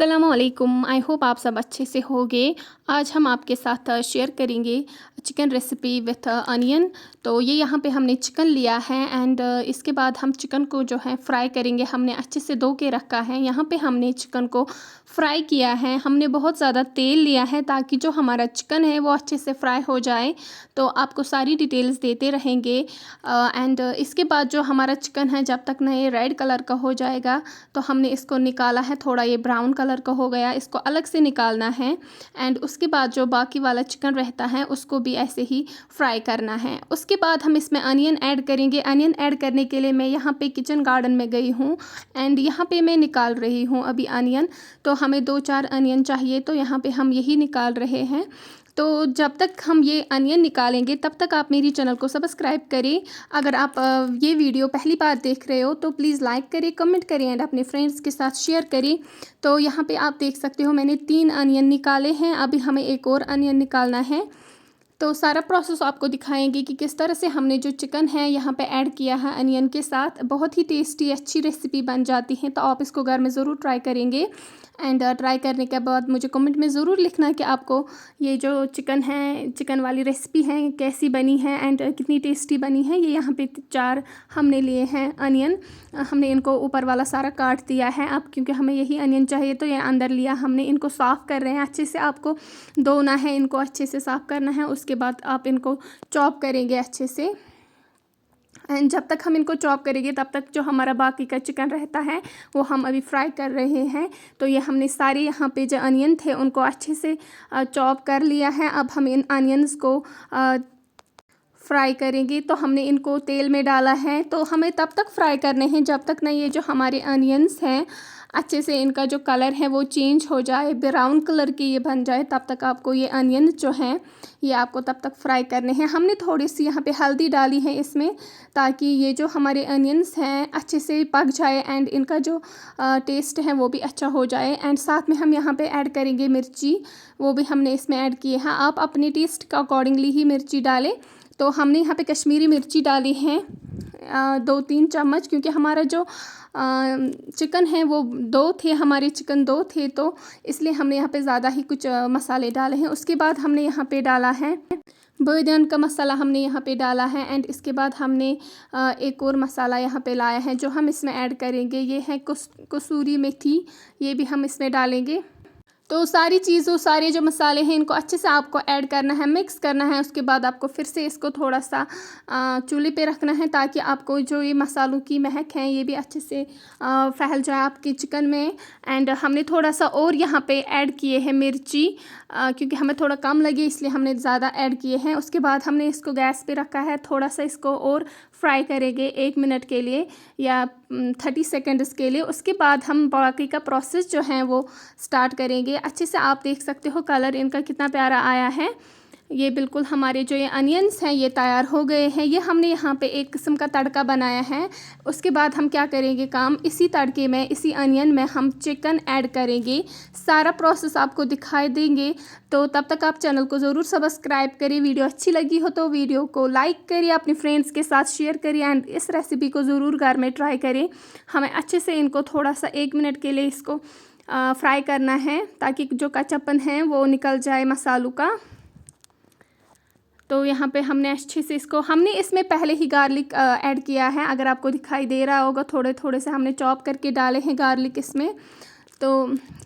अस्सलामुअलैकुम। I hope आप सब अच्छे से होंगे। आज हम आपके साथ शेयर करेंगे चिकन रेसिपी विथ अनियन। तो ये यहाँ पे हमने चिकन लिया है एंड इसके बाद हम चिकन को जो है फ्राई करेंगे। हमने अच्छे से धो के रखा है। यहाँ पे हमने चिकन को फ्राई किया है। हमने बहुत ज़्यादा तेल लिया है ताकि जो हमारा चिकन है वो अच्छे से फ्राई हो जाए। तो आपको सारी डिटेल्स देते रहेंगे एंड इसके बाद जो हमारा चिकन है जब तक ना ये रेड कलर का हो जाएगा तो हमने इसको निकाला है। थोड़ा ये ब्राउन कलर का हो गया, इसको अलग से निकालना है एंड उसके बाद जो बाकी वाला चिकन रहता है उसको भी ऐसे ही फ्राई करना है। उसके बाद हम इसमें अनियन ऐड करेंगे। अनियन ऐड करने के लिए मैं यहाँ पे किचन गार्डन में गई हूँ एंड यहाँ पे मैं निकाल रही हूँ अभी अनियन। तो हमें 2-4 अनियन चाहिए, तो यहाँ पे हम यही निकाल रहे हैं। तो जब तक हम ये अनियन निकालेंगे तब तक आप मेरी चैनल को सब्सक्राइब करें। अगर आप ये वीडियो पहली बार देख रहे हो तो प्लीज़ लाइक करें, कमेंट करें एंड अपने फ्रेंड्स के साथ शेयर करें। तो यहाँ पे आप देख सकते हो मैंने 3 अनियन निकाले हैं। अभी हमें एक और अनियन निकालना है। तो सारा प्रोसेस आपको दिखाएंगे कि किस तरह से हमने जो चिकन है यहाँ पे ऐड किया है अनियन के साथ। बहुत ही टेस्टी अच्छी रेसिपी बन जाती है। तो आप इसको घर में ज़रूर ट्राई करेंगे एंड ट्राई करने के बाद मुझे कमेंट में ज़रूर लिखना कि आपको ये जो चिकन है, चिकन वाली रेसिपी है, कैसी बनी है एंड कितनी टेस्टी बनी है। ये यहाँ पे 4 हमने लिए हैं अनियन। हमने इनको ऊपर वाला सारा काट दिया है अब, क्योंकि हमें यही अनियन चाहिए तो ये अंदर लिया हमने। इनको साफ़ कर रहे हैं अच्छे से। आपको धोना है, इनको अच्छे से साफ़ करना है। उसके बाद आप इनको चॉप करेंगे अच्छे से एंड जब तक हम इनको चॉप करेंगे तब तक जो हमारा बाकी का चिकन रहता है वो हम अभी फ्राई कर रहे हैं। तो ये हमने सारे यहाँ पे जो अनियन थे उनको अच्छे से चॉप कर लिया है। अब हम इन अनियंस को फ्राई करेंगे। तो हमने इनको तेल में डाला है। तो हमें तब तक फ्राई करने हैं जब तक ना ये जो हमारे अनियंस हैं अच्छे से इनका जो कलर है वो चेंज हो जाए, ब्राउन कलर की ये बन जाए। तब तक आपको ये अनियन जो हैं ये आपको तब तक फ्राई करने हैं। हमने थोड़ी सी यहाँ पे हल्दी डाली है इसमें ताकि ये जो हमारे अनियंस हैं अच्छे से पक जाए एंड इनका जो टेस्ट है वो भी अच्छा हो जाए। एंड साथ में हम यहाँ पे ऐड करेंगे मिर्ची, वो भी हमने इसमें ऐड किए हैं। आप अपने टेस्ट के अकॉर्डिंगली ही मिर्ची डालें। तो हमने यहाँ पे कश्मीरी मिर्ची डाली है 2-3 चम्मच, क्योंकि हमारा जो चिकन है वो 2 थे, हमारे चिकन 2 थे तो इसलिए हमने यहाँ पे ज़्यादा ही कुछ मसाले डाले हैं। उसके बाद हमने यहाँ पे डाला है बैदियान का मसाला, हमने यहाँ पे डाला है एंड इसके बाद हमने एक और मसाला यहाँ पे लाया है जो हम इसमें ऐड करेंगे। ये है कसूरी मेथी, ये भी हम इसमें डालेंगे। तो सारी चीज़ों, सारे जो मसाले हैं इनको अच्छे से आपको ऐड करना है, मिक्स करना है। उसके बाद आपको फिर से इसको थोड़ा सा चूल्हे पे रखना है ताकि आपको जो ये मसालों की महक है ये भी अच्छे से फैल जाए आपके चिकन में। एंड हमने थोड़ा सा और यहाँ पे ऐड किए हैं मिर्ची, क्योंकि हमें थोड़ा कम लगी इसलिए हमने ज़्यादा ऐड किए हैं। उसके बाद हमने इसको गैस पे रखा है। थोड़ा सा इसको और फ्राई करेंगे 1 मिनट के लिए या 30 सेकेंड्स के लिए। उसके बाद हम बाकी का प्रोसेस जो है वो स्टार्ट करेंगे। अच्छे से आप देख सकते हो कलर इनका कितना प्यारा आया है। ये बिल्कुल हमारे जो ये अनियंस हैं ये तैयार हो गए हैं। ये हमने यहाँ पे एक किस्म का तड़का बनाया है। उसके बाद हम क्या करेंगे काम, इसी तड़के में, इसी अनियन में हम चिकन ऐड करेंगे। सारा प्रोसेस आपको दिखाई देंगे। तो तब तक आप चैनल को ज़रूर सब्सक्राइब करिए। वीडियो अच्छी लगी हो तो वीडियो को लाइक करिए, अपने फ्रेंड्स के साथ शेयर करिए एंड इस रेसिपी को ज़रूर घर में ट्राई करें। हमें अच्छे से इनको थोड़ा सा 1 मिनट के लिए इसको फ्राई करना है ताकि जो कच्चापन है वो निकल जाए मसालों का। तो यहाँ पे हमने अच्छे से इसको, हमने इसमें पहले ही गार्लिक ऐड किया है। अगर आपको दिखाई दे रहा होगा थोड़े थोड़े से हमने चॉप करके डाले हैं गार्लिक इसमें। तो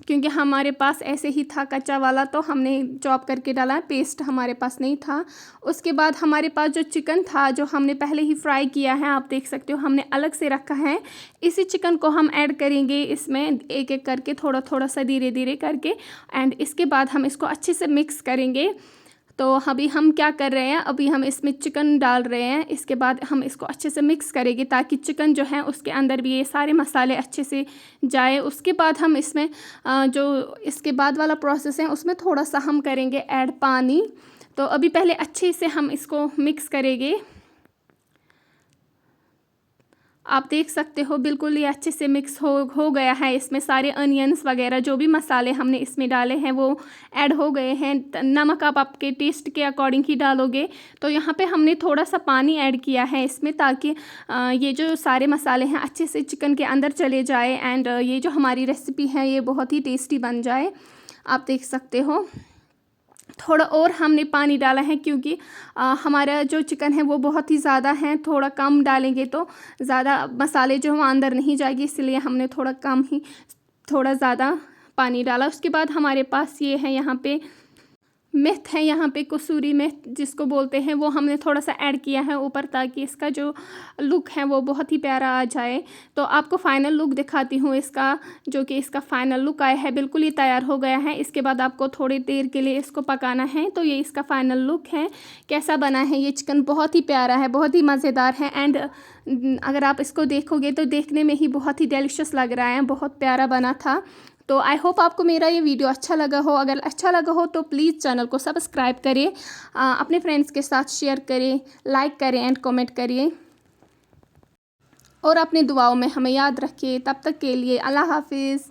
क्योंकि हमारे पास ऐसे ही था कच्चा वाला तो हमने चॉप करके डाला, पेस्ट हमारे पास नहीं था। उसके बाद हमारे पास जो चिकन था जो हमने पहले ही फ्राई किया है, आप देख सकते हो हमने अलग से रखा है। इसी चिकन को हम ऐड करेंगे इसमें एक एक करके, थोड़ा थोड़ा सा धीरे धीरे करके एंड इसके बाद हम इसको अच्छे से मिक्स करेंगे। तो अभी हम क्या कर रहे हैं, अभी हम इसमें चिकन डाल रहे हैं। इसके बाद हम इसको अच्छे से मिक्स करेंगे ताकि चिकन जो है उसके अंदर भी ये सारे मसाले अच्छे से जाए। उसके बाद हम इसमें जो इसके बाद वाला प्रोसेस है उसमें थोड़ा सा हम करेंगे ऐड पानी। तो अभी पहले अच्छे से हम इसको मिक्स करेंगे। आप देख सकते हो बिल्कुल ये अच्छे से मिक्स हो गया है। इसमें सारे अनियंस वगैरह जो भी मसाले हमने इसमें डाले हैं वो ऐड हो गए हैं। नमक आप आपके टेस्ट के अकॉर्डिंग ही डालोगे। तो यहाँ पे हमने थोड़ा सा पानी ऐड किया है इसमें, ताकि ये जो सारे मसाले हैं अच्छे से चिकन के अंदर चले जाए एंड ये जो हमारी रेसिपी है ये बहुत ही टेस्टी बन जाए। आप देख सकते हो थोड़ा और हमने पानी डाला है, क्योंकि हमारा जो चिकन है वो बहुत ही ज़्यादा है। थोड़ा कम डालेंगे तो ज़्यादा मसाले जो हैं अंदर नहीं जाएगी, इसलिए हमने थोड़ा ज़्यादा पानी डाला। उसके बाद हमारे पास ये है यहाँ पे मेथ है, यहाँ पे कसूरी मेथ जिसको बोलते हैं, वो हमने थोड़ा सा ऐड किया है ऊपर, ताकि इसका जो लुक है वो बहुत ही प्यारा आ जाए। तो आपको फ़ाइनल लुक दिखाती हूँ इसका, जो कि इसका फ़ाइनल लुक आया है। बिल्कुल ये तैयार हो गया है। इसके बाद आपको थोड़ी देर के लिए इसको पकाना है। तो ये इसका फ़ाइनल लुक है, कैसा बना है ये चिकन। बहुत ही प्यारा है, बहुत ही मज़ेदार है एंड अगर आप इसको देखोगे तो देखने में ही बहुत ही डेलिशियस लग रहा है, बहुत प्यारा बना था। तो आई होप आपको मेरा ये वीडियो अच्छा लगा हो। अगर अच्छा लगा हो तो प्लीज़ चैनल को सब्सक्राइब करें, अपने फ्रेंड्स के साथ शेयर करें, लाइक करें एंड कमेंट करिए और अपनी दुआओं में हमें याद रखिए। तब तक के लिए अल्लाह हाफिज़।